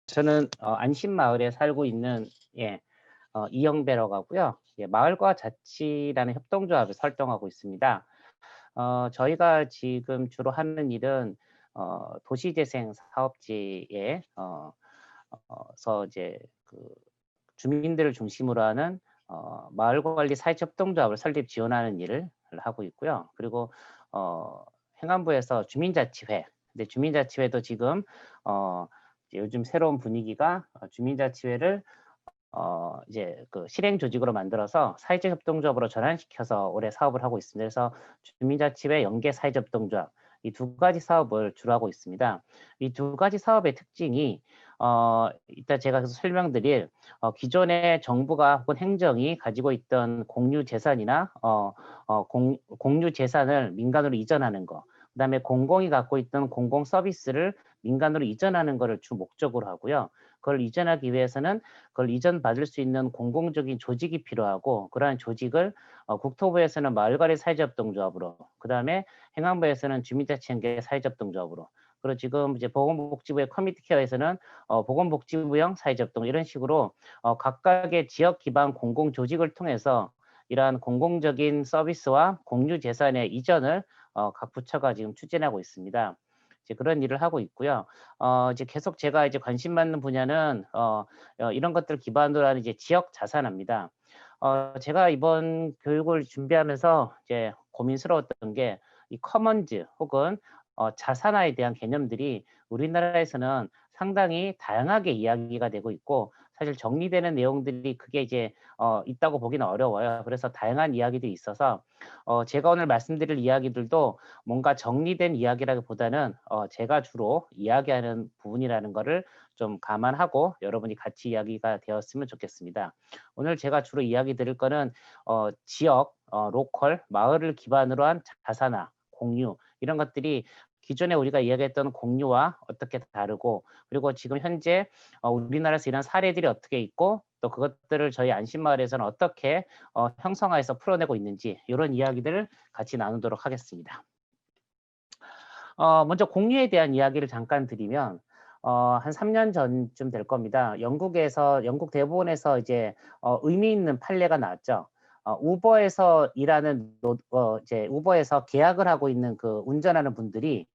저는 안심마을에 살고 있는 이영배라고 하고요. 마을과 자치라는 협동조합을 활동하고 있습니다. 저희가 지금 주로 하는 일은 도시재생 사업지에 서 이제 그 주민들을 중심으로 하는 마을관리 사회협동조합을 설립 지원하는 일을 하고 있고요. 그리고 행안부에서 주민자치회, 근데 주민자치회도 지금 이제 요즘 새로운 분위기가 주민자치회를 이제 그 실행 조직으로 만들어서 사회적 협동조합으로 전환시켜서 올해 사업을 하고 있습니다. 그래서 주민자치회 연계 사회적 협동조합 이 두 가지 사업을 주로 하고 있습니다. 이 두 가지 사업의 특징이 이따 제가 계속 설명드릴 기존의 정부가 혹은 행정이 가지고 있던 공유 재산이나 공유 재산을 민간으로 이전하는 거, 그다음에 공공이 갖고 있던 공공 서비스를 민간으로 이전하는 것을 주 목적으로 하고요. 그걸 이전하기 위해서는 그걸 이전받을 수 있는 공공적인 조직이 필요하고, 그러한 조직을 국토부에서는 마을관리 사회적협동조합으로, 그다음에 행안부에서는 주민자치연계 사회적협동조합으로, 그리고 지금 이제 보건복지부의 커뮤니티 케어에서는 보건복지부형 사회적협동, 이런 식으로 각각의 지역 기반 공공 조직을 통해서 이러한 공공적인 서비스와 공유 재산의 이전을 각 부처가 지금 추진하고 있습니다. 이제 그런 일을 하고 있고요. 이제 계속 제가 이제 관심 받는 분야는 이런 것들을 기반으로 하는 이제 지역 자산화입니다. 제가 이번 교육을 준비하면서 이제 고민스러웠던 게 이 커먼즈 혹은 자산화에 대한 개념들이 우리나라에서는 상당히 다양하게 이야기가 되고 있고, 사실 정리되는 내용들이 크게 이제 있다고 보기는 어려워요. 그래서 다양한 이야기들이 있어서 제가 오늘 말씀드릴 이야기들도 뭔가 정리된 이야기라기보다는 제가 주로 이야기하는 부분이라는 거를 좀 감안하고 여러분이 같이 이야기가 되었으면 좋겠습니다. 오늘 제가 주로 이야기 드릴 거는 지역, 로컬, 마을을 기반으로 한 자산화, 공유, 이런 것들이 기존에 우리가 이야기했던 공유와 어떻게 다르고, 그리고 지금 현재 우리나라에서 이런 사례들이 어떻게 있고, 또 그것들을 저희 안심마을에서는 어떻게 형성화해서 풀어내고 있는지, 이런 이야기들을 같이 나누도록 하겠습니다. 먼저 공유에 대한 이야기를 잠깐 드리면 한 3년 전쯤 될 겁니다. 영국 대부분에서 이제 의미 있는 판례가 나왔죠. 우버에서 일하는 이제 우버에서 계약을 하고 있는 그 운전하는 분들이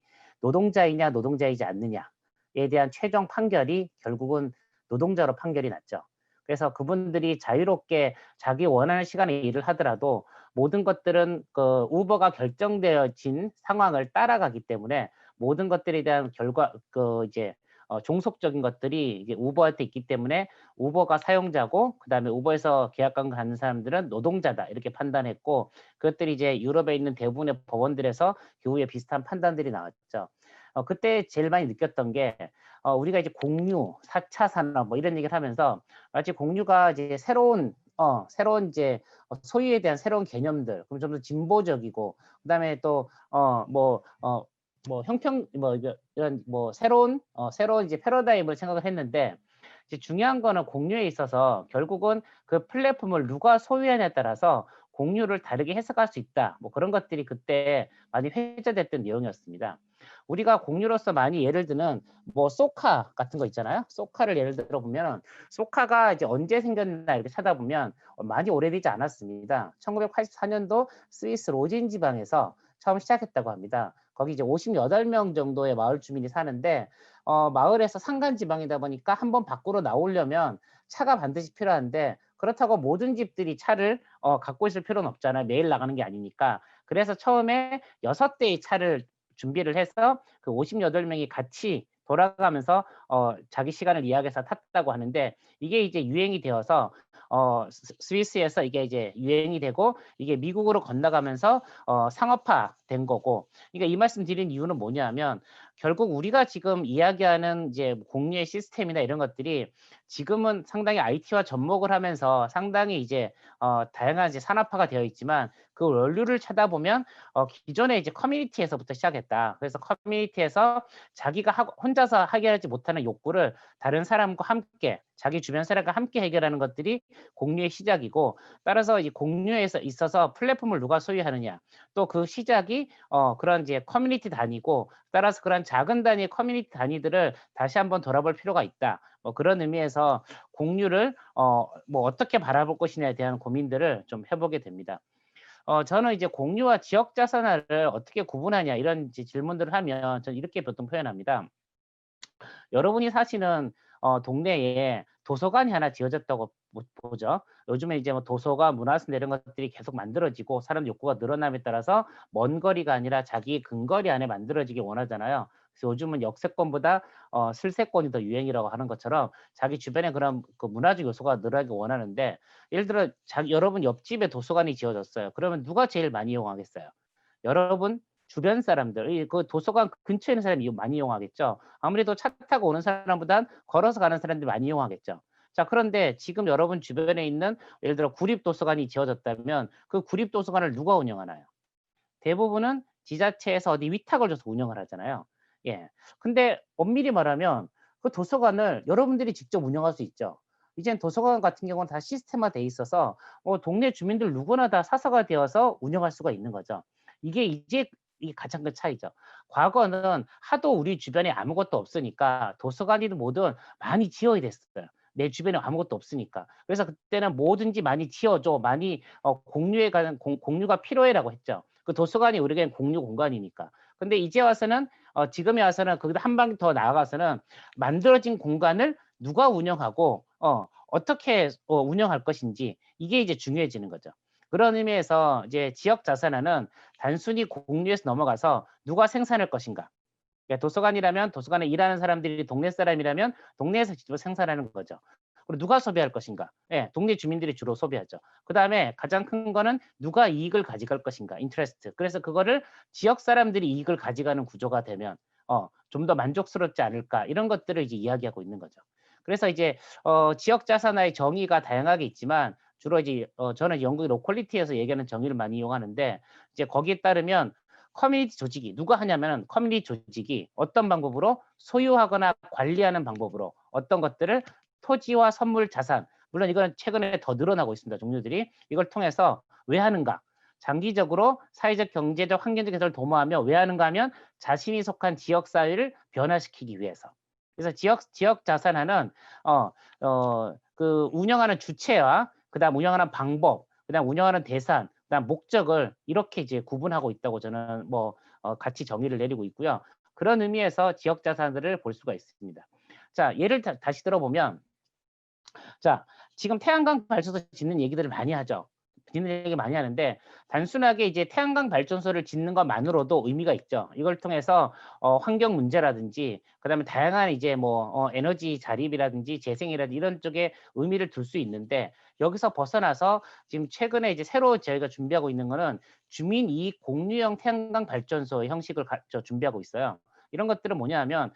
노동자이냐 노동자이지 않느냐에 대한 최종 판결이 결국은 노동자로 판결이 났죠. 그래서 그분들이 자유롭게 자기 원하는 시간에 일을 하더라도 모든 것들은 그 우버가 결정되어진 상황을 따라가기 때문에 모든 것들에 대한 결과 그 이제 종속적인 것들이 이게 우버한테 있기 때문에 우버가 사용자고, 그다음에 우버에서 계약관 갖는 사람들은 노동자다, 이렇게 판단했고, 그것들이 이제 유럽에 있는 대부분의 법원들에서 교후에 비슷한 판단들이 나왔죠. 그때 제일 많이 느꼈던 게 우리가 이제 공유, 4차 산업 뭐 이런 얘기를 하면서 마치 공유가 이제 새로운 이제 소유에 대한 새로운 개념들, 그럼 좀 더 진보적이고, 그다음에 또 형평 이런 뭐 새로운 이제 패러다임을 생각을 했는데, 이제 중요한 거는 공유에 있어서 결국은 그 플랫폼을 누가 소유하냐에 따라서 공유를 다르게 해석할 수 있다. 뭐 그런 것들이 그때 많이 회자됐던 내용이었습니다. 우리가 공유로서 많이 예를 드는 뭐 소카 같은 거 있잖아요. 소카를 예를 들어 보면 소카가 이제 언제 생겼나 이렇게 찾아보면 많이 오래되지 않았습니다. 1984년도 스위스 로진 지방에서 처음 시작했다고 합니다. 거기 이제 58명 정도의 마을 주민이 사는데 마을에서 산간 지방이다 보니까 한번 밖으로 나오려면 차가 반드시 필요한데, 그렇다고 모든 집들이 차를 갖고 있을 필요는 없잖아요. 매일 나가는 게 아니니까. 그래서 처음에 6대의 차를 준비를 해서 그 58명이 같이 돌아가면서 자기 시간을 이야기해서 탔다고 하는데, 이게 이제 유행이 되어서 스위스에서 이게 이제 유행이 되고, 이게 미국으로 건너가면서 상업화된 거고. 그러니까 이 말씀 드린 이유는 뭐냐면, 결국 우리가 지금 이야기하는 이제 공유의 시스템이나 이런 것들이 지금은 상당히 IT와 접목을 하면서 상당히 이제 다양한 이제 산업화가 되어 있지만, 그 원류를 찾아보면 기존에 이제 커뮤니티에서부터 시작했다. 그래서 커뮤니티에서 자기가 혼자서 해결하지 못하는 욕구를 다른 사람과 함께, 자기 주변 사람과 함께 해결하는 것들이 공유의 시작이고, 따라서 이 공유에서 있어서 플랫폼을 누가 소유하느냐, 또 그 시작이 그런 이제 커뮤니티 단위고, 따라서 그런 작은 단위의 커뮤니티 단위들을 다시 한번 돌아볼 필요가 있다. 뭐 그런 의미에서 공유를 뭐 어떻게 바라볼 것이냐에 대한 고민들을 좀 해보게 됩니다. 저는 이제 공유와 지역 자산화를 어떻게 구분하냐 이런 이제 질문들을 하면 저는 이렇게 보통 표현합니다. 여러분이 사시는 동네에 도서관이 하나 지어졌다고 보죠. 요즘에 이제 뭐 도서관, 문화센터 이런 것들이 계속 만들어지고 사람 욕구가 늘어남에 따라서 먼 거리가 아니라 자기 근거리 안에 만들어지길 원하잖아요. 그래서 요즘은 역세권보다 슬세권이 더 유행이라고 하는 것처럼 자기 주변에 그런 그 문화적 요소가 늘어나길 원하는데, 예를 들어 여러분 옆집에 도서관이 지어졌어요. 그러면 누가 제일 많이 이용하겠어요? 여러분 주변 사람들, 그 도서관 근처에 있는 사람이 많이 이용하겠죠. 아무래도 차 타고 오는 사람보단 걸어서 가는 사람들이 많이 이용하겠죠. 자, 그런데 지금 여러분 주변에 있는 예를 들어 구립도서관이 지어졌다면 그 구립도서관을 누가 운영하나요? 대부분은 지자체에서 어디 위탁을 줘서 운영을 하잖아요. 예. 근데 엄밀히 말하면 그 도서관을 여러분들이 직접 운영할 수 있죠. 이젠 도서관 같은 경우는 다 시스템화돼 있어서 동네 주민들 누구나 다 사서가 되어서 운영할 수가 있는 거죠. 이게 이제 이 가장 큰 차이죠. 과거는 하도 우리 주변에 아무것도 없으니까 도서관이든 뭐든 많이 지어야 됐어요. 내 주변에 아무것도 없으니까. 그래서 그때는 뭐든지 많이 지어줘, 많이 공유에 가는 공유가 필요해라고 했죠. 그 도서관이 우리에겐 공유 공간이니까. 근데 이제 와서는 지금에 와서는 거기다 한 방 더 나아가서는 만들어진 공간을 누가 운영하고 어떻게 운영할 것인지 이게 이제 중요해지는 거죠. 그런 의미에서 이제 지역 자산화는 단순히 공유에서 넘어가서 누가 생산할 것인가. 그러니까 도서관이라면 도서관에 일하는 사람들이 동네 사람이라면 동네에서 직접 생산하는 거죠. 그리고 누가 소비할 것인가? 예, 동네 주민들이 주로 소비하죠. 그다음에 가장 큰 거는 누가 이익을 가져갈 것인가? 인트레스트. 그래서 그거를 지역 사람들이 이익을 가져가는 구조가 되면 좀 더 만족스럽지 않을까? 이런 것들을 이제 이야기하고 있는 거죠. 그래서 이제 지역 자산화의 정의가 다양하게 있지만 주로 이제 저는 영국 로컬리티에서 얘기하는 정의를 많이 이용하는데, 이제 거기에 따르면 커뮤니티 조직이 누가 하냐면은 커뮤니티 조직이 어떤 방법으로 소유하거나 관리하는 방법으로 어떤 것들을 토지와 선물 자산, 물론 이건 최근에 더 늘어나고 있습니다. 종류들이 이걸 통해서 왜 하는가? 장기적으로 사회적, 경제적, 환경적 해소를 도모하며 왜 하는가 하면 자신이 속한 지역 사회를 변화시키기 위해서. 그래서 지역 자산화는 그 운영하는 주체와 그다음 운영하는 방법, 그다음 운영하는 대상, 그다음 목적을 이렇게 이제 구분하고 있다고 저는 뭐 같이 정의를 내리고 있고요. 그런 의미에서 지역 자산들을 볼 수가 있습니다. 자, 예를 다시 들어보면, 자, 지금 태양광 발전소 짓는 얘기들을 많이 하죠. 짓는 얘기 많이 하는데 단순하게 이제 태양광 발전소를 짓는 것만으로도 의미가 있죠. 이걸 통해서 환경 문제라든지 그다음에 다양한 이제 뭐 에너지 자립이라든지 재생이라든지 이런 쪽에 의미를 둘 수 있는데, 여기서 벗어나서 지금 최근에 이제 새로 저희가 준비하고 있는 거는 주민 이익 공유형 태양광 발전소의 형식을 준비하고 있어요. 이런 것들은 뭐냐면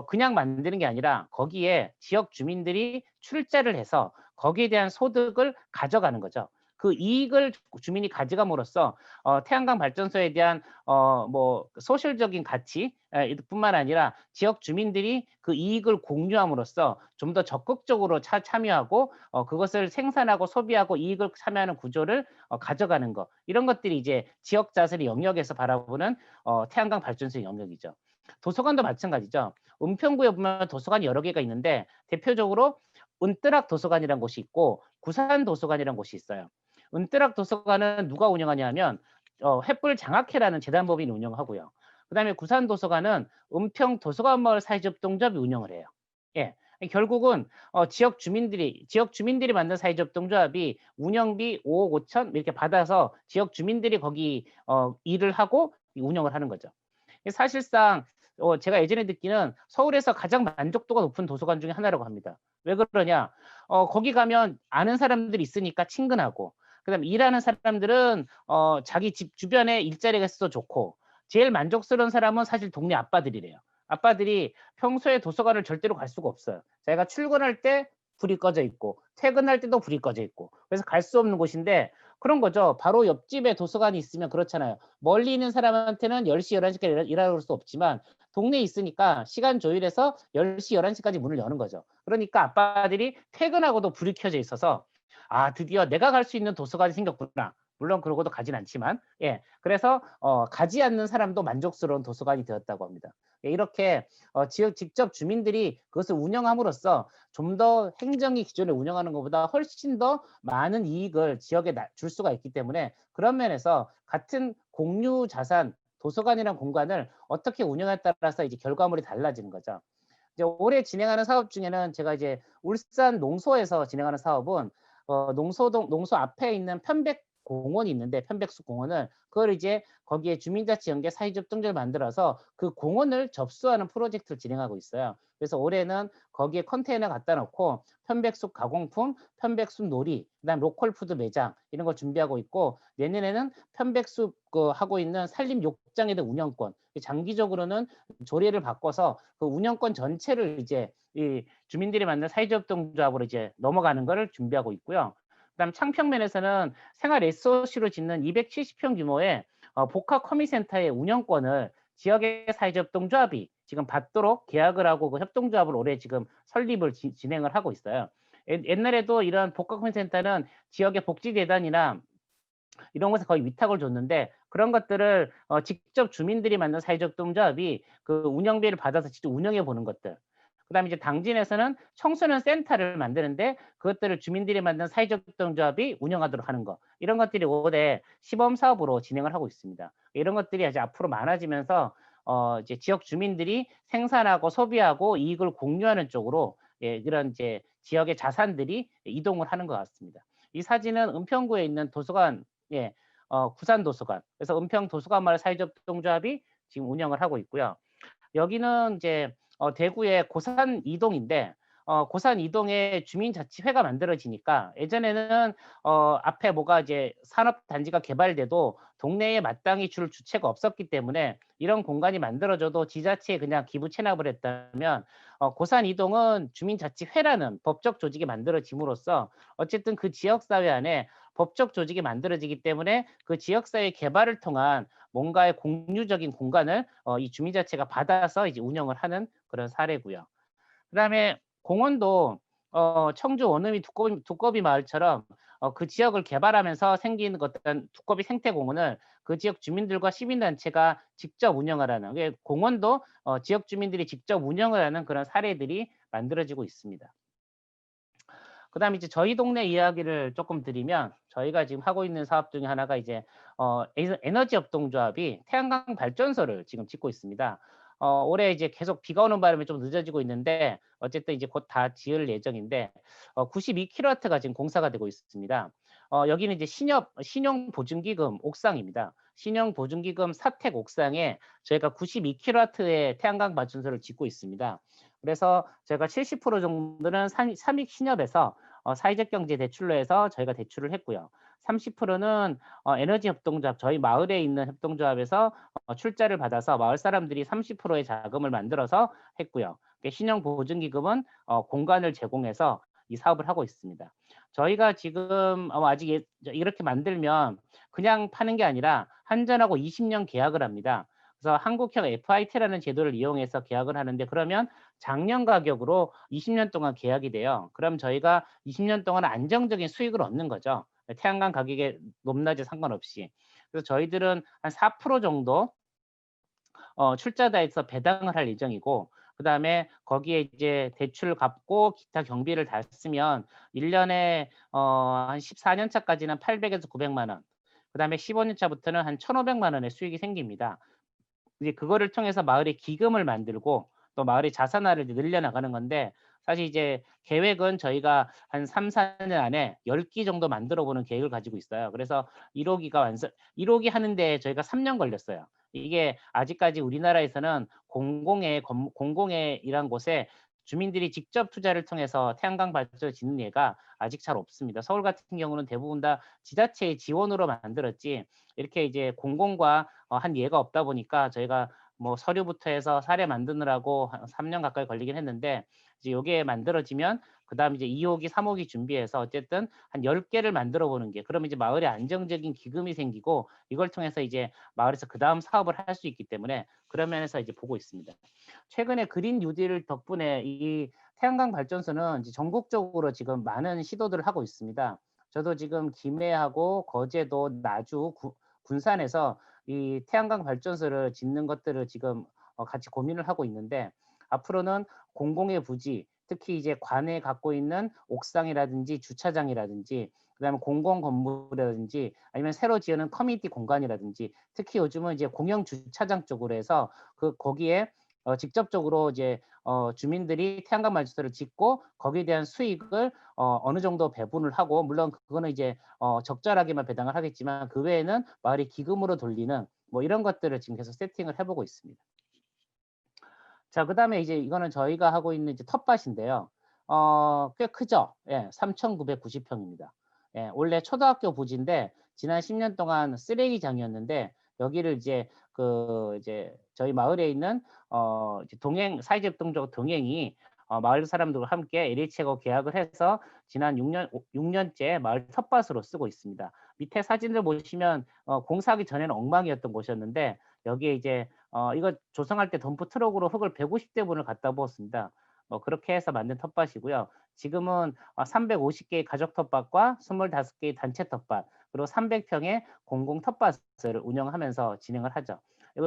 그냥 만드는 게 아니라 거기에 지역 주민들이 출자를 해서 거기에 대한 소득을 가져가는 거죠. 그 이익을 주민이 가져감으로써 태양광 발전소에 대한 뭐 소셜적인 가치 뿐만 아니라 지역 주민들이 그 이익을 공유함으로써 좀 더 적극적으로 참여하고 그것을 생산하고 소비하고 이익을 참여하는 구조를 가져가는 것. 이런 것들이 이제 지역 자산의 영역에서 바라보는 태양광 발전소의 영역이죠. 도서관도 마찬가지죠. 은평구에 보면 도서관이 여러 개가 있는데 대표적으로 은뜨락 도서관이라는 곳이 있고 구산 도서관이라는 곳이 있어요. 은뜨락 도서관은 누가 운영하냐면 횃불 장학회라는 재단법인이 운영하고요. 그다음에 구산 도서관은 은평 도서관마을 사회접동조합이 운영을 해요. 예. 결국은 지역 주민들이 만든 사회접동조합이 운영비 5억 5천 이렇게 받아서 지역 주민들이 거기 일을 하고 운영을 하는 거죠. 사실상 제가 예전에 듣기는 서울에서 가장 만족도가 높은 도서관 중에 하나라고 합니다. 왜 그러냐? 거기 가면 아는 사람들이 있으니까 친근하고, 그다음에 일하는 사람들은 자기 집 주변에 일자리가 있어서 좋고, 제일 만족스러운 사람은 사실 동네 아빠들이래요. 아빠들이 평소에 도서관을 절대로 갈 수가 없어요. 자기가 출근할 때 불이 꺼져 있고 퇴근할 때도 불이 꺼져 있고, 그래서 갈 수 없는 곳인데 그런 거죠. 바로 옆집에 도서관이 있으면 그렇잖아요. 멀리 있는 사람한테는 10시, 11시까지 일하러 올 수 없지만 동네에 있으니까 시간 조율해서 10시, 11시까지 문을 여는 거죠. 그러니까 아빠들이 퇴근하고도 불이 켜져 있어서 '아, 드디어 내가 갈 수 있는 도서관이 생겼구나.' 물론 그러고도 가진 않지만 예. 그래서 가지 않는 사람도 만족스러운 도서관이 되었다고 합니다. 예 이렇게 지역 직접 주민들이 그것을 운영함으로써 좀 더 행정이 기존에 운영하는 것보다 훨씬 더 많은 이익을 지역에 줄 수가 있기 때문에 그런 면에서 같은 공유 자산 도서관이란 공간을 어떻게 운영에 따라서 이제 결과물이 달라지는 거죠. 이제 올해 진행하는 사업 중에는 제가 이제 울산 농소에서 진행하는 사업은 농소 앞에 있는 편백 공원이 있는데 편백숲 공원을 그걸 이제 거기에 주민자치 연계 사회적 동지를 만들어서 그 공원을 접수하는 프로젝트를 진행하고 있어요. 그래서 올해는 거기에 컨테이너 갖다 놓고 편백숲 가공품, 편백숲 놀이, 그다음 로컬 푸드 매장 이런 걸 준비하고 있고 내년에는 편백숲 하고 있는 산림 욕장에 대한 운영권, 장기적으로는 조례를 바꿔서 그 운영권 전체를 이제 이 주민들이 만든 사회적동조합으로 이제 넘어가는 거를 준비하고 있고요. 그다음 창평면에서는 생활 SOC로 짓는 270평 규모의 복합 커뮤니센터의 운영권을 지역의 사회적동조합이 지금 받도록 계약을 하고 그 협동조합을 올해 지금 설립을 진행을 하고 있어요. 옛날에도 이런 복합 커뮤니센터는 지역의 복지재단이나 이런 곳에 거의 위탁을 줬는데 그런 것들을 직접 주민들이 만든 사회적 동조합이 그 운영비를 받아서 직접 운영해 보는 것들. 그다음에 이제 당진에서는 청소년 센터를 만드는데 그것들을 주민들이 만든 사회적 동조합이 운영하도록 하는 거. 이런 것들이 올해 시범 사업으로 진행을 하고 있습니다. 이런 것들이 아주 앞으로 많아지면서 이제 지역 주민들이 생산하고 소비하고 이익을 공유하는 쪽으로 예, 이런 이제 지역의 자산들이 이동을 하는 것 같습니다. 이 사진은 은평구에 있는 도서관 예. 구산 도서관. 그래서 은평 도서관 마을 사회적 동조합이 지금 운영을 하고 있고요. 여기는 이제 대구의 고산 이동인데 고산 이동에 주민자치회가 만들어지니까 예전에는 앞에 뭐가 이제 산업단지가 개발돼도 동네에 마땅히 줄 주체가 없었기 때문에 이런 공간이 만들어져도 지자체에 그냥 기부 체납을 했다면 고산 이동은 주민자치회라는 법적 조직이 만들어짐으로써 어쨌든 그 지역사회 안에 법적 조직이 만들어지기 때문에 그 지역사회 개발을 통한 뭔가의 공유적인 공간을 이 주민자체가 받아서 이제 운영을 하는 그런 사례고요. 그다음에 공원도 청주 원음이 두꺼비 마을처럼 그 지역을 개발하면서 생긴 어떤 두꺼비 생태공원을 그 지역 주민들과 시민단체가 직접 운영을 하는 공원도 지역 주민들이 직접 운영을 하는 그런 사례들이 만들어지고 있습니다. 그다음에 이제 저희 동네 이야기를 조금 드리면 저희가 지금 하고 있는 사업 중에 하나가 이제 에너지 협동조합이 태양광 발전소를 지금 짓고 있습니다. 올해 이제 계속 비가 오는 바람에 좀 늦어지고 있는데 어쨌든 이제 곧 다 지을 예정인데 92kW가 지금 공사가 되고 있습니다. 여기는 이제 신용보증기금 옥상입니다. 신용보증기금 사택 옥상에 저희가 92kW의 태양광 발전소를 짓고 있습니다. 그래서 저희가 70% 정도는 삼익신협에서 사회적 경제 대출로 해서 저희가 대출을 했고요. 30%는 에너지 협동조합 저희 마을에 있는 협동조합에서 출자를 받아서 마을 사람들이 30%의 자금을 만들어서 했고요. 신용보증기금은 공간을 제공해서 이 사업을 하고 있습니다. 저희가 지금 아직 이렇게 만들면 그냥 파는 게 아니라 한전하고 20년 계약을 합니다. 그래서 한국형 FIT라는 제도를 이용해서 계약을 하는데 그러면 작년 가격으로 20년 동안 계약이 돼요. 그럼 저희가 20년 동안 안정적인 수익을 얻는 거죠. 태양광 가격에 높낮이 상관없이. 그래서 저희들은 한 4% 정도 출자다해서 배당을 할 예정이고 그다음에 거기에 이제 대출 갚고 기타 경비를 다 쓰면 1년에 한 14년 차까지는 800에서 900만 원. 그다음에 15년 차부터는 한 1,500만 원의 수익이 생깁니다. 이제 그거를 통해서 마을에 기금을 만들고 또 마을의 자산화를 늘려나가는 건데 사실 이제 계획은 저희가 한 3-4년 안에 10기 정도 만들어 보는 계획을 가지고 있어요. 그래서 1호기가 1호기 하는데 저희가 3년 걸렸어요. 이게 아직까지 우리나라에서는 공공의 이란 곳에 주민들이 직접 투자를 통해서 태양광 발전을 짓는 예가 아직 잘 없습니다. 서울 같은 경우는 대부분 다 지자체의 지원으로 만들었지 이렇게 이제 공공과 한 예가 없다 보니까 저희가 뭐 서류부터 해서 사례 만드느라고 한 3년 가까이 걸리긴 했는데 이제 요게 만들어지면 그다음 이제 2호기, 3호기 준비해서 어쨌든 한 10개를 만들어 보는 게 그러면 이제 마을에 안정적인 기금이 생기고 이걸 통해서 이제 마을에서 그다음 사업을 할 수 있기 때문에 그런 면에서 이제 보고 있습니다. 최근에 그린 뉴딜 덕분에 이 태양광 발전소는 이제 전국적으로 지금 많은 시도들을 하고 있습니다. 저도 지금 김해하고 거제도, 나주, 군산에서 이 태양광 발전소를 짓는 것들을 지금 같이 고민을 하고 있는데, 앞으로는 공공의 부지, 특히 이제 관에 갖고 있는 옥상이라든지 주차장이라든지, 그다음에 공공 건물이라든지, 아니면 새로 지어는 커뮤니티 공간이라든지, 특히 요즘은 이제 공영 주차장 쪽으로 해서 거기에 직접적으로 이제 주민들이 태양광 발전소를 짓고 거기에 대한 수익을 어느 정도 배분을 하고, 물론 그거는 이제 적절하게만 배당을 하겠지만 그 외에는 마을이 기금으로 돌리는 뭐 이런 것들을 지금 계속 세팅을 해 보고 있습니다. 자, 그다음에 이제 이거는 저희가 하고 있는 이제 텃밭인데요. 꽤 크죠? 예, 3,990 평입니다. 예, 원래 초등학교 부지인데 지난 10년 동안 쓰레기장이었는데, 여기를 이제 저희 마을에 있는 이제 사회적 동행이 마을 사람들과 함께 LH하고 계약을 해서 지난 6년째 마을 텃밭으로 쓰고 있습니다. 밑에 사진을 보시면 공사하기 전에는 엉망이었던 곳이었는데, 여기에 이제 이거 조성할 때 덤프 트럭으로 흙을 150대분을 갖다 부었습니다. 그렇게 해서 만든 텃밭이고요. 지금은 350개의 가족 텃밭과 25개의 단체 텃밭, 그리고 300평의 공공 텃밭을 운영하면서 진행을 하죠.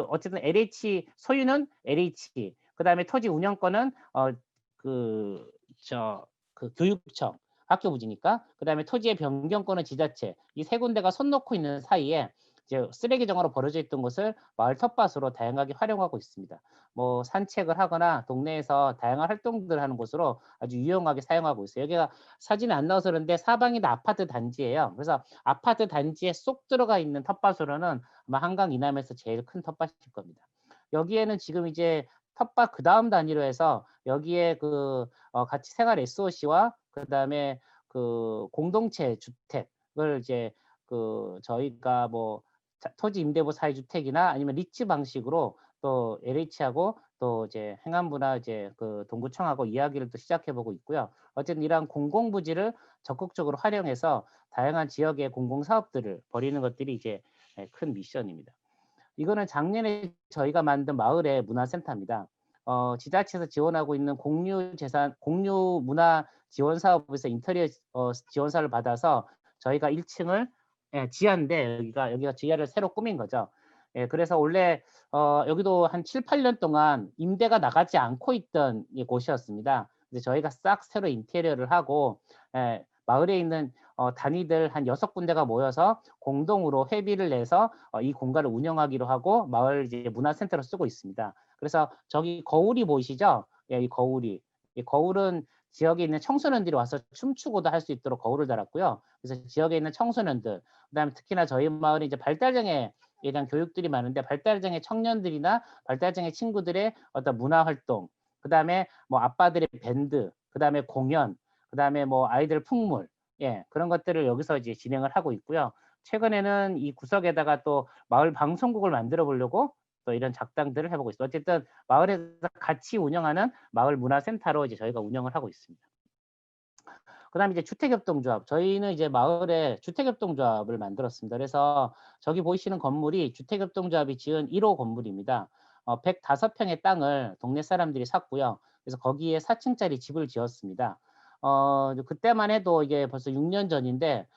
어쨌든 LH 소유는 LH, 그다음에 토지 운영권은 그 교육청, 학교 부지니까, 그다음에 토지의 변경권은 지자체, 이 세 군데가 손 놓고 있는 사이에 이제 쓰레기정으로 버려져 있던 곳을 마을 텃밭으로 다양하게 활용하고 있습니다. 뭐 산책을 하거나 동네에서 다양한 활동들을 하는 곳으로 아주 유용하게 사용하고 있어요. 여기가 사진이 안 나와서 그런데 사방이 다 아파트 단지예요. 그래서 아파트 단지에 쏙 들어가 있는 텃밭으로는 아마 한강 이남에서 제일 큰 텃밭일 겁니다. 여기에는 지금 이제 텃밭 그다음 단위로 해서 여기에 같이 생활 SOC와 그다음에 공동체 주택을 이제 저희가 뭐 토지 임대부 사회주택이나 아니면 리츠 방식으로 또 LH하고 또 이제 행안부나 이제 동구청하고 이야기를 또 시작해 보고 있고요. 어쨌든 이러한 공공부지를 적극적으로 활용해서 다양한 지역의 공공사업들을 벌이는 것들이 이제 큰 미션입니다. 이거는 작년에 저희가 만든 마을의 문화센터입니다. 지자체에서 지원하고 있는 공유 문화 지원 사업에서 인테리어 지원사를 받아서 저희가 1층을 지하인데, 여기가 지하를 새로 꾸민 거죠. 예, 그래서 원래 여기도 한 7, 8년 동안 임대가 나가지 않고 있던 곳이었습니다. 근데 저희가 싹 새로 인테리어를 하고, 마을에 있는 단위들 한 6군데가 모여서 공동으로 회비를 내서 이 공간을 운영하기로 하고 마을 이제 문화센터로 쓰고 있습니다. 그래서 저기 거울이 보이시죠? 예, 이 거울이. 이 거울은 지역에 있는 청소년들이 와서 춤추고도 할 수 있도록 거울을 달았고요. 그래서 지역에 있는 청소년들, 그다음에 특히나 저희 마을이 이제 발달장애에 대한 교육들이 많은데, 발달장애 청년들이나 발달장애 친구들의 어떤 문화 활동, 그다음에 뭐 아빠들의 밴드, 그다음에 공연, 그다음에 뭐 아이들 풍물, 예, 그런 것들을 여기서 이제 진행을 하고 있고요. 최근에는 이 구석에다가 또 마을 방송국을 만들어 보려고 또 이런 작당들을 해보고 있어요. 어쨌든 마을에서 같이 운영하는 마을 문화센터로 이제 저희가 운영을 하고 있습니다. 그다음에 이제 주택협동조합. 저희는 이제 마을에 주택협동조합을 만들었습니다. 그래서 저기 보이시는 건물이 주택협동조합이 지은 1호 건물입니다. 105평의 땅을 동네 사람들이 샀고요. 그래서 거기에 4층짜리 집을 지었습니다. 그때만 해도 이게 벌써 6년 전인데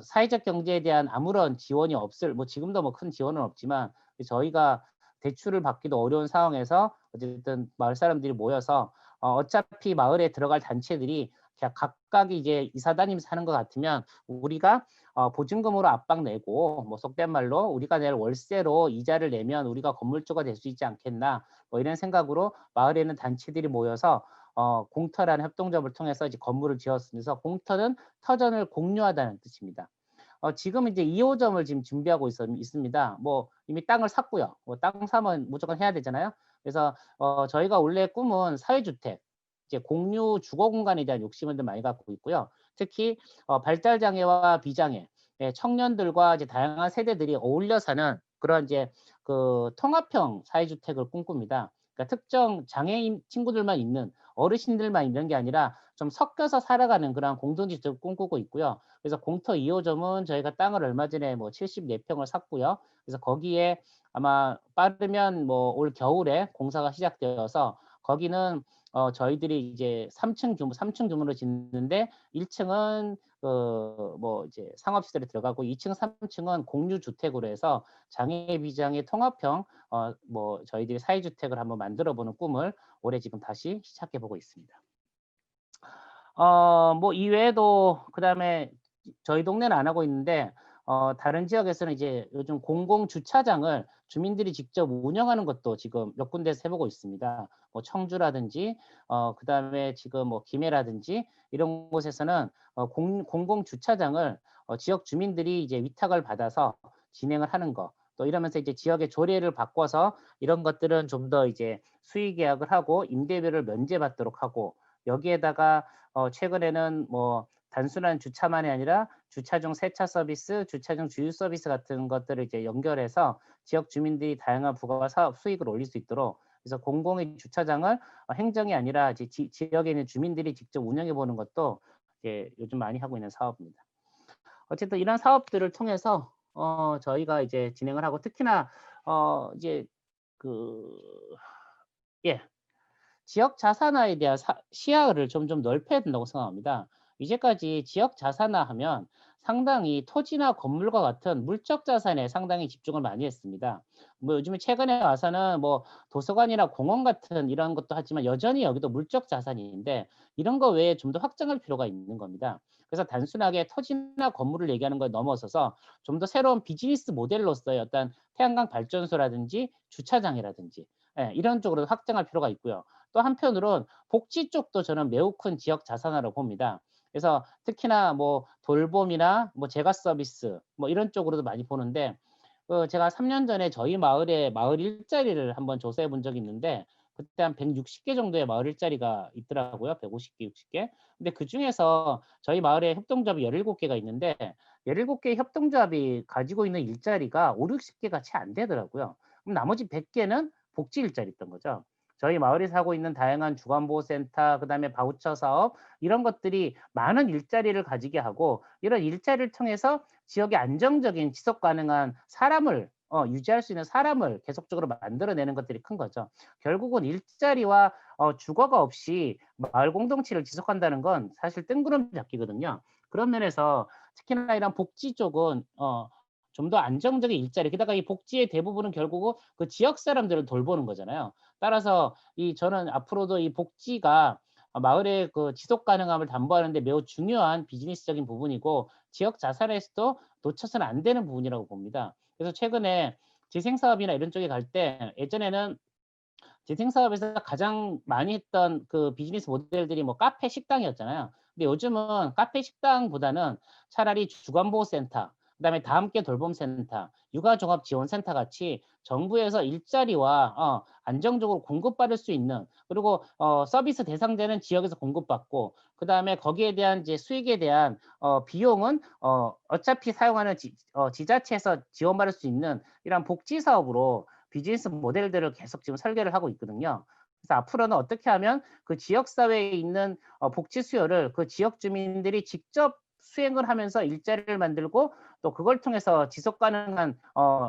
사회적 경제에 대한 아무런 지원이 뭐 지금도 뭐 큰 지원은 없지만, 저희가 대출을 받기도 어려운 상황에서 어쨌든 마을 사람들이 모여서 어차피 마을에 들어갈 단체들이 그냥 각각이 이제 이사다니면서 하는 것 같으면 우리가 보증금으로 압박 내고, 뭐 속된 말로 우리가 낼 월세로 이자를 내면 우리가 건물주가 될 수 있지 않겠나, 뭐 이런 생각으로 마을에 있는 단체들이 모여서 공터라는 협동조합을 통해서 이제 건물을 지었으면서, 공터는 터전을 공유하다는 뜻입니다. 지금 이제 2호점을 지금 준비하고 있습니다. 뭐 이미 땅을 샀고요. 뭐 땅 사면 무조건 해야 되잖아요. 그래서 저희가 원래 꿈은 사회주택, 이제 공유 주거 공간에 대한 욕심을 많이 갖고 있고요. 특히 발달 장애와 비장애, 청년들과 이제 다양한 세대들이 어울려 사는 그런 이제 통합형 사회주택을 꿈꿉니다. 그러니까 특정 장애인 친구들만 있는, 어르신들만 있는 게 아니라 좀 섞여서 살아가는 그런 공동주택을 꿈꾸고 있고요. 그래서 공터 2호점은 저희가 땅을 얼마 전에 뭐 74평을 샀고요. 그래서 거기에 아마 빠르면 뭐 올 겨울에 공사가 시작되어서 거기는 저희들이 이제 3층 규모로 짓는데 1층은 뭐 이제 상업시설이 들어가고 2층, 3층은 공유 주택으로 해서 장애 비장애 통합형 뭐 저희들이 사회주택을 한번 만들어 보는 꿈을 올해 지금 다시 시작해 보고 있습니다. 뭐 이외에도 그다음에 저희 동네는 안 하고 있는데 다른 지역에서는 이제 요즘 공공 주차장을 주민들이 직접 운영하는 것도 지금 몇 군데서 해 보고 있습니다. 뭐 청주라든지 그다음에 지금 뭐 김해라든지 이런 곳에서는 공공 주차장을 지역 주민들이 이제 위탁을 받아서 진행을 하는 거. 또 이러면서 이제 지역의 조례를 바꿔서 이런 것들은 좀 더 이제 수의 계약을 하고 임대료를 면제받도록 하고 여기에다가 최근에는 뭐 단순한 주차만이 아니라 주차 중 세차 서비스, 주차 중 주유 서비스 같은 것들을 이제 연결해서 지역 주민들이 다양한 부가와 사업 수익을 올릴 수 있도록 그래서 공공의 주차장을 행정이 아니라 이제 지역에 있는 주민들이 직접 운영해 보는 것도 이제 요즘 많이 하고 있는 사업입니다. 어쨌든 이런 사업들을 통해서 저희가 이제 진행을 하고 특히나 이제 그 예. 지역 자산화에 대한 시야를 점점 넓혀야 된다고 생각합니다. 이제까지 지역 자산화하면 상당히 토지나 건물과 같은 물적 자산에 상당히 집중을 많이 했습니다. 뭐 요즘에 최근에 와서는 뭐 도서관이나 공원 같은 이런 것도 하지만 여전히 여기도 물적 자산인데 이런 거 외에 좀 더 확장할 필요가 있는 겁니다. 그래서 단순하게 토지나 건물을 얘기하는 걸 넘어서서 좀 더 새로운 비즈니스 모델로서의 어떤 태양광 발전소라든지 주차장이라든지 이런 쪽으로 확장할 필요가 있고요. 또 한편으론 복지 쪽도 저는 매우 큰 지역 자산화로 봅니다. 그래서 특히나 뭐 돌봄이나 뭐 재가 서비스 뭐 이런 쪽으로도 많이 보는데 제가 3년 전에 저희 마을에 마을 일자리를 한번 조사해 본 적이 있는데 그때 한 160개 정도의 마을 일자리가 있더라고요. 150개, 60개. 근데 그중에서 저희 마을에 협동조합이 17개가 있는데 17개의 협동조합이 가지고 있는 일자리가 5, 60개가 채 안 되더라고요. 그럼 나머지 100개는 복지 일자리였던 거죠. 저희 마을에서 하고 있는 다양한 주간보호센터, 그다음에 바우처 사업 이런 것들이 많은 일자리를 가지게 하고 이런 일자리를 통해서 지역의 안정적인 지속 가능한 사람을 유지할 수 있는 사람을 계속적으로 만들어내는 것들이 큰 거죠. 결국은 일자리와 주거가 없이 마을 공동체를 지속한다는 건 사실 뜬구름 잡기거든요. 그런 면에서 특히나 이런 복지 쪽은 좀 더 안정적인 일자리 게다가 이 복지의 대부분은 결국은 그 지역 사람들을 돌보는 거잖아요. 따라서 저는 앞으로도 이 복지가 마을의 그 지속 가능함을 담보하는 데 매우 중요한 비즈니스적인 부분이고 지역 자산에서도 놓쳐서는 안 되는 부분이라고 봅니다. 그래서 최근에 재생 사업이나 이런 쪽에 갈 때 예전에는 재생 사업에서 가장 많이 했던 그 비즈니스 모델들이 뭐 카페, 식당이었잖아요. 근데 요즘은 카페, 식당보다는 차라리 주간보호센터, 그다음에 다함께 돌봄센터, 육아종합지원센터 같이 정부에서 일자리와 안정적으로 공급받을 수 있는 그리고 서비스 대상자는 지역에서 공급받고 그다음에 거기에 대한 이제 수익에 대한 비용은 어차피 사용하는 지자체에서 지원받을 수 있는 이런 복지 사업으로 비즈니스 모델들을 계속 지금 설계를 하고 있거든요. 그래서 앞으로는 어떻게 하면 그 지역 사회에 있는 복지 수요를 그 지역 주민들이 직접 수행을 하면서 일자리를 만들고 또 그걸 통해서 지속 가능한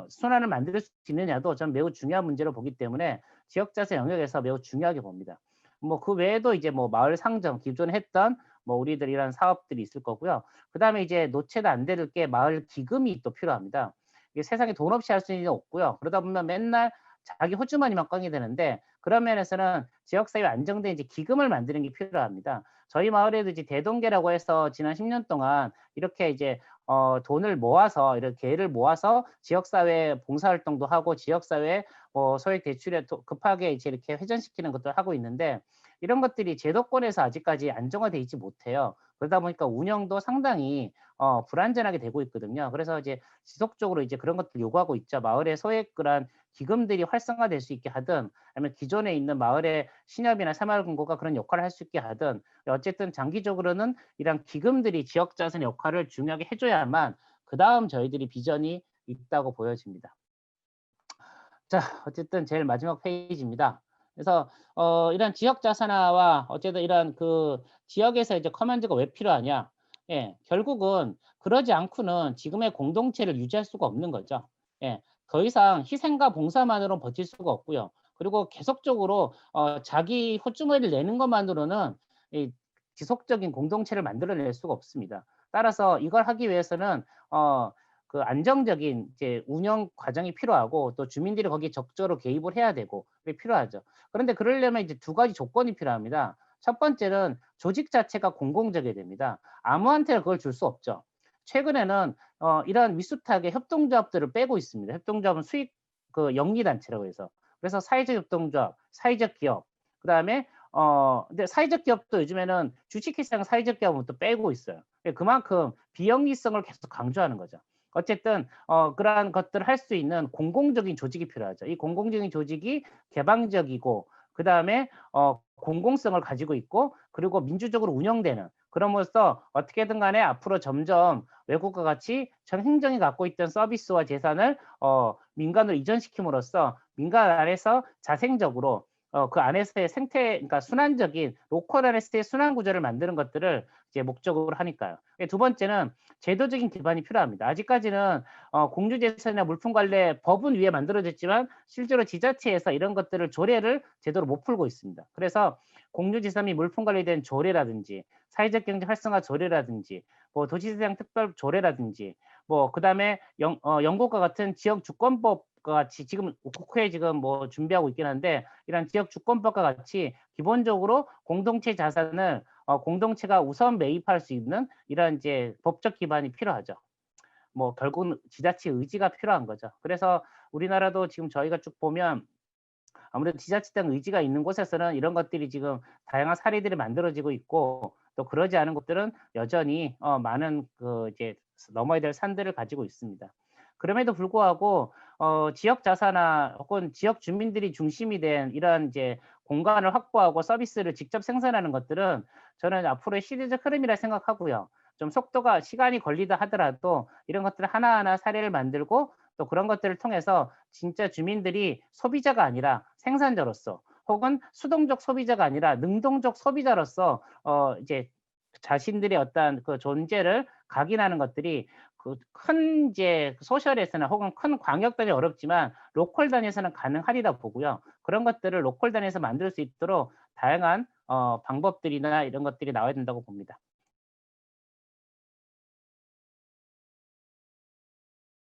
순환을 만들 수 있느냐도 저는 매우 중요한 문제로 보기 때문에 지역 자세 영역에서 매우 중요하게 봅니다. 뭐 그 외에도 이제 뭐 마을 상점 기존에 했던 뭐 우리들 이런 사업들이 있을 거고요. 그다음에 이제 놓쳐도 안 될 게 마을 기금이 또 필요합니다. 이게 세상에 돈 없이 할 수 있는 게 없고요. 그러다 보면 맨날 자기 호주머니만 꽝이 되는데 그런 면에서는 지역사회 안정된 이제 기금을 만드는 게 필요합니다. 저희 마을에도 이제 대동계라고 해서 지난 10년 동안 이렇게 이제 돈을 모아서 이렇게 개를 모아서 지역사회 봉사활동도 하고 지역사회 소액 대출에 급하게 이제 이렇게 회전시키는 것도 하고 있는데 이런 것들이 제도권에서 아직까지 안정화돼 있지 못해요. 그러다 보니까 운영도 상당히 불안전하게 되고 있거든요. 그래서 이제 지속적으로 이제 그런 것들 요구하고 있죠. 마을의 소액 그런 기금들이 활성화될 수 있게 하든 아니면 기존에 있는 마을의 신협이나 새마을금고가 그런 역할을 할 수 있게 하든 어쨌든 장기적으로는 이런 기금들이 지역 자산의 역할을 중요하게 해줘야만 그다음 저희들이 비전이 있다고 보여집니다. 자, 어쨌든 제일 마지막 페이지입니다. 그래서 이런 지역 자산화와 어쨌든 이런 그 지역에서 이제 커맨드가 왜 필요하냐? 예, 결국은 그러지 않고는 지금의 공동체를 유지할 수가 없는 거죠. 예, 더 이상 희생과 봉사만으로 버틸 수가 없고요. 그리고 계속적으로 자기 호주머니를 내는 것만으로는 이 지속적인 공동체를 만들어낼 수가 없습니다. 따라서 이걸 하기 위해서는 그 안정적인 이제 운영 과정이 필요하고 또 주민들이 거기에 적극적으로 개입을 해야 되고 그게 필요하죠. 그런데 그러려면 이제 두 가지 조건이 필요합니다. 첫 번째는 조직 자체가 공공적이어야 됩니다. 아무한테나 그걸 줄 수 없죠. 최근에는 이런 위수탁의 협동조합들을 빼고 있습니다. 협동조합은 수익 그 영리 단체라고 해서. 그래서 사회적 협동조합, 사회적 기업, 그다음에 근데 사회적 기업도 요즘에는 주식회사랑 사회적 기업은 또 빼고 있어요. 그만큼 비영리성을 계속 강조하는 거죠. 어쨌든 그러한 것들을 할 수 있는 공공적인 조직이 필요하죠. 이 공공적인 조직이 개방적이고 그다음에 공공성을 가지고 있고 그리고 민주적으로 운영되는 그럼으로써 어떻게든 간에 앞으로 점점 외국과 같이 전 행정이 갖고 있던 서비스와 재산을 민간으로 이전시킴으로써 민간 안에서 자생적으로 그 안에서의 생태 그러니까 순환적인 로컬 안에서의 순환 구조를 만드는 것들을 이제 목적으로 하니까요. 두 번째는 제도적인 기반이 필요합니다. 아직까지는 공유재산이나 물품관리의 법은 위에 만들어졌지만 실제로 지자체에서 이런 것들을 조례를 제대로 못 풀고 있습니다. 그래서 공유재산 및 물품관리에 대한 조례라든지 사회적 경제 활성화 조례라든지 뭐 도시재생 특별 조례라든지 뭐 그다음에 영국과 같은 지역 주권법과 같이 지금 국회에 지금 뭐 준비하고 있긴 한데 이런 지역 주권법과 같이 기본적으로 공동체 자산을 공동체가 우선 매입할 수 있는 이런 이제 법적 기반이 필요하죠. 뭐 결국은 지자체 의지가 필요한 거죠. 그래서 우리나라도 지금 저희가 쭉 보면 아무래도 지자체장 의지가 있는 곳에서는 이런 것들이 지금 다양한 사례들이 만들어지고 있고 또 그러지 않은 곳들은 여전히 많은 그 이제 넘어야 될 산들을 가지고 있습니다. 그럼에도 불구하고 지역 자사나 혹은 지역 주민들이 중심이 된 이런 이제 공간을 확보하고 서비스를 직접 생산하는 것들은 저는 앞으로의 시대적 흐름이라 생각하고요. 좀 속도가 시간이 걸리다 하더라도 이런 것들을 하나하나 사례를 만들고 또 그런 것들을 통해서 진짜 주민들이 소비자가 아니라 생산자로서 혹은 수동적 소비자가 아니라 능동적 소비자로서 이제 자신들의 어떤 그 존재를 각인하는 것들이 그 큰 이제 소셜에서나 혹은 큰 광역 단위 어렵지만 로컬 단위에서는 가능하리라 보고요. 그런 것들을 로컬 단위에서 만들 수 있도록 다양한 방법들이나 이런 것들이 나와야 된다고 봅니다.